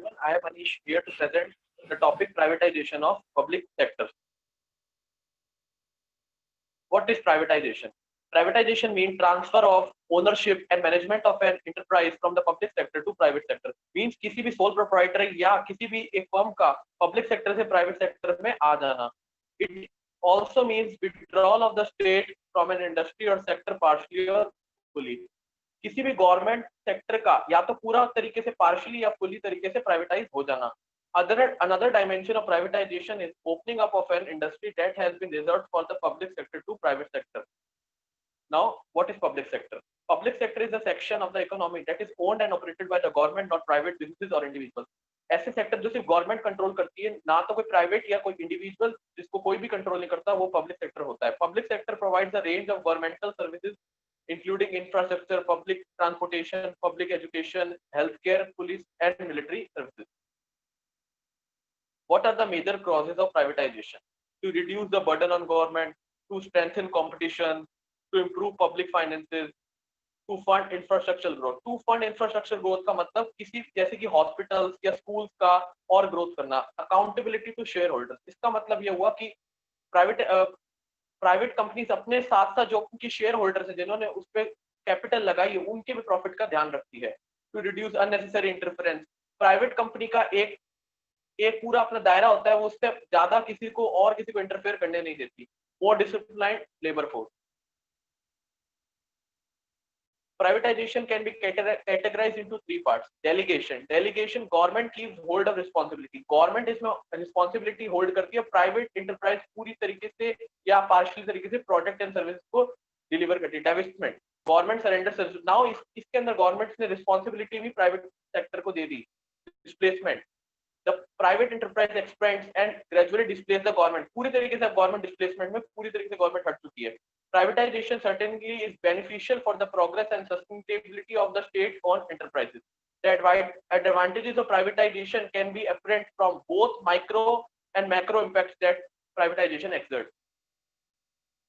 I am Anish here to present the topic privatization of public sector. What is privatization? Privatization means transfer of ownership and management of an enterprise from the public sector to private sector. Means किसी भी sole proprietor या किसी भी एक firm का public sector से private sector में आ जाना. It also means withdrawal of the state from an industry or sector partially or fully. किसी भी गवर्नमेंट सेक्टर का या तो पूरा तरीके से पार्शियली या फुली तरीके से प्राइवेटाइज हो जाना. Another dimension of privatization is opening up of an industry that has been reserved for the public sector to private sector. Now, what is public sector? Public sector is a section of the economy that is owned and operated by the government, not private businesses or individuals. ऐसे sector जो सिर्फ government control करती है, ना तो कोई private या कोई इंडिविजुअल जिसको कोई भी कंट्रोल नहीं करता, वो पब्लिक सेक्टर होता है. Public sector provides a range of governmental services including infrastructure, public transportation, public education, healthcare, police, and military services. What are the major causes of privatization? To reduce the burden on government, to strengthen competition, to improve public finances, to fund infrastructure growth. To fund infrastructure growth का मतलब किसी जैसे कि hospitals या schools का और growth करना. Accountability to share holders, इसका मतलब ये हुआ कि प्राइवेट कंपनीज अपने साथ साथ जो उनकी शेयर होल्डर्स है जिन्होंने उस पर कैपिटल लगाई है उनके भी प्रॉफिट का ध्यान रखती है. To reduce unnecessary interference, private company का एक एक पूरा अपना दायरा होता है, वो उससे ज्यादा किसी को और किसी को इंटरफेयर करने नहीं देती. More disciplined labour force. Privatization can be categorized into three parts. Delegation, government keeps hold of responsibility. Government इसमें responsibility hold करती है, private enterprise पूरी तरीके से या partially तरीके से product and service को deliver करती है. Divestment, government surrenders. Now इसके अंदर government ने responsibility भी private sector को दे दी. Displacement, the private enterprise expands and gradually displace the government. पूरी तरीके से government displacement में पूरी तरीके से government हट चुकी है. Privatization certainly is beneficial for the progress and sustainability of the state-owned enterprises. The advantages of privatization can be apparent from both micro and macro impacts that privatization exerts.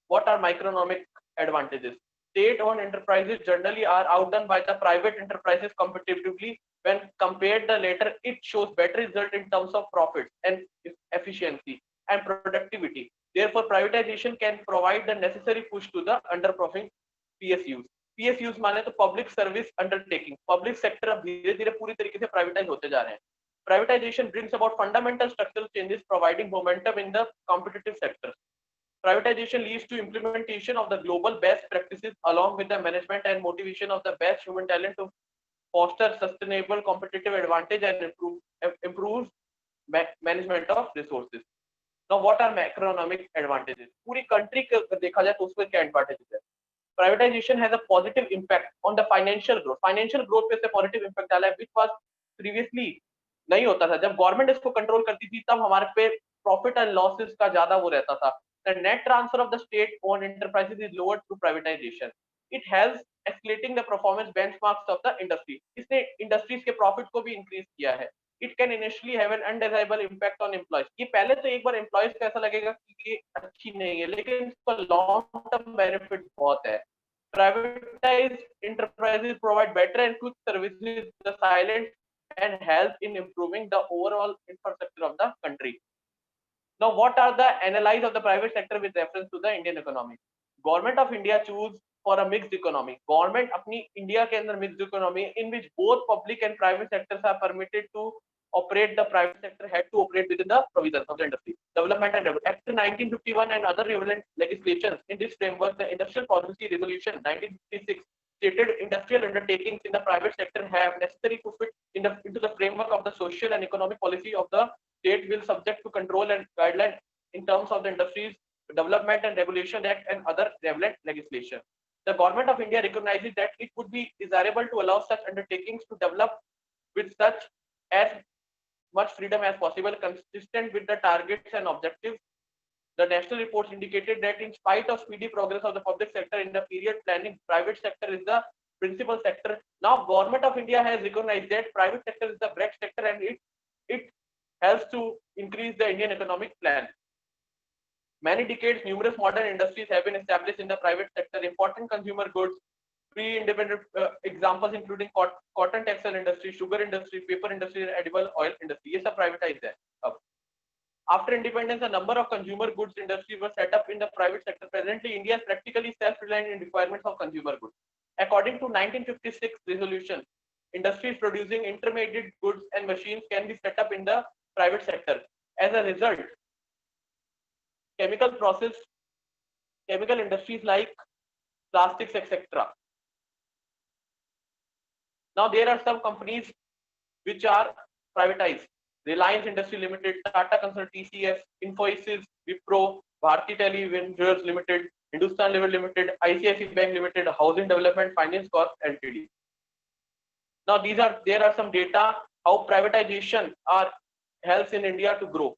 What are microeconomic advantages? State-owned enterprises generally are outdone by the private enterprises competitively. When compared the latter, it shows better result in terms of profits and efficiency and productivity. Therefore, privatization can provide the necessary push to the underperforming PSUs. PSUs माने तो public service undertaking. Public sector अब धीरे-धीरे पूरी तरीके से privatise होते जा रहे हैं. Privatization brings about fundamental structural changes, providing momentum in the competitive sectors. Privatization leads to implementation of the global best practices along with the management and motivation of the best human talent to foster sustainable competitive advantage and improves management of resources. Now, what are macroeconomic advantages? पूरी country को देखा जाए तो उसमें क्या advantages है? Privatization has a positive impact on the financial growth. Financial growth पे से positive impact डाला है, which was previously नहीं होता था. जब गवर्नमेंट इसको कंट्रोल करती थी तब हमारे पे प्रॉफिट एंड लॉसेस का ज्यादा वो रहता था. The net transfer of the state-owned enterprises is lowered through privatization. It helps escalating the performance benchmarks of the industry. इसने इंडस्ट्रीज के प्रॉफिट को भी इंक्रीज किया है. It can initially have an undesirable impact on employees. ये पहले तो एक बार एम्प्लॉयज को ऐसा लगेगा कि ये अच्छी नहीं है, लेकिन इसका लॉन्ग टर्म बेनिफिट बहुत है. Privatized enterprises provide better and quick services, the silent and help in improving the overall infrastructure of the country. Now, what are the analysis of the private sector with reference to the Indian economy? Government of India choose for a mixed economy. Government अपनी India के अंदर mixed economy in which both public and private sectors are permitted to operate. The private sector had to operate within the provisions of the industry. Development and Act 1951 and other relevant legislations in this framework, the Industrial Policy Resolution 1956 stated industrial undertakings in the private sector have necessary to fit into the framework of the social and economic policy of the state will subject to control and guidelines in terms of the Industries Development and Regulation Act and other relevant legislation. The Government of India recognizes that it would be desirable to allow such undertakings to develop with such as much freedom as possible, consistent with the targets and objectives. The national reports indicated that in spite of speedy progress of the public sector in the period planning, private sector is the principal sector. Now, Government of India has recognized that private sector is the bread sector and it helps to increase the Indian economic plan. Many decades, numerous modern industries have been established in the private sector. Important consumer goods pre-independent examples including cotton textile industry, sugar industry, paper industry, and edible oil industry. ये सब privatized है अब. After independence, a number of consumer goods industries were set up in the private sector. Presently, India is practically self-reliant in requirements of consumer goods. According to 1956 resolution, industries producing intermediate goods and machines can be set up in the private sector. As a result, chemical industries like plastics, etc. Now there are some companies which are privatized. Reliance Industry Limited, Tata Consult, TCS, Infosys, Wipro, Bharti Televentures Limited, Hindustan Lever Limited, ICICI Bank Limited, Housing Development Finance Corp Ltd. Now there are some data how privatization helps in India to grow.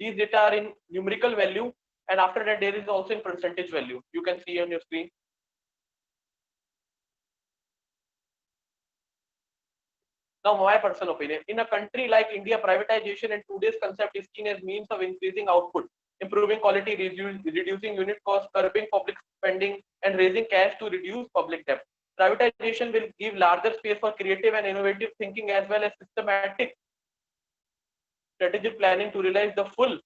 These data are in numerical value, and after that there is also in percentage value. You can see on your screen. Now, my personal opinion, in a country like India, privatization and today's concept is seen as means of increasing output, improving quality, reducing unit costs, curbing public spending, and raising cash to reduce public debt. Privatization will give larger space for creative and innovative thinking as well as systematic strategic planning to realize the full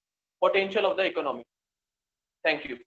potential of the economy. Thank you.